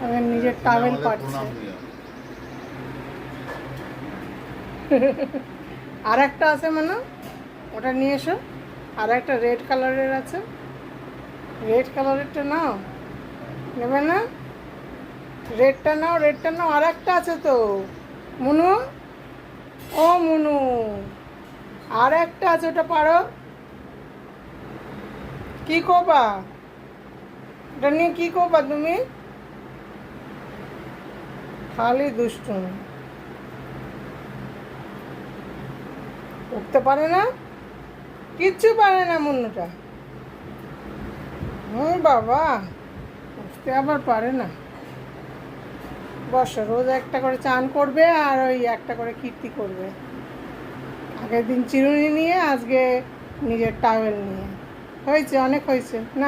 আবার নিজের টাওয়েল পাচ্ছে। আর একটা আছে মানে ওটা নিয়ে এসো। আর একটা রেড কালারের আছে, রেড কালারেরটা নাও। নেবে না? রেডটা নাও, রেডটা নাও। আর একটা আছে তো মুনু, ও মুনু, আর একটা আছে, ওটা পারো। কি করবা ওটা নিয়ে? কি করবা তুমি? খালি দুষ্টুম। উঠতে পারে না, কিচ্ছু পারে না মুন্নুটা। বাবা, উঠতে আবার পারে না। বসো, রোজ একটা করে চান করবে আর ওই একটা করে কীর্তি করবে। আগের দিন চিরুনি নিয়ে, আজকে নিজের টাওয়েল নিয়ে। হয়েছে, অনেক হয়েছে না?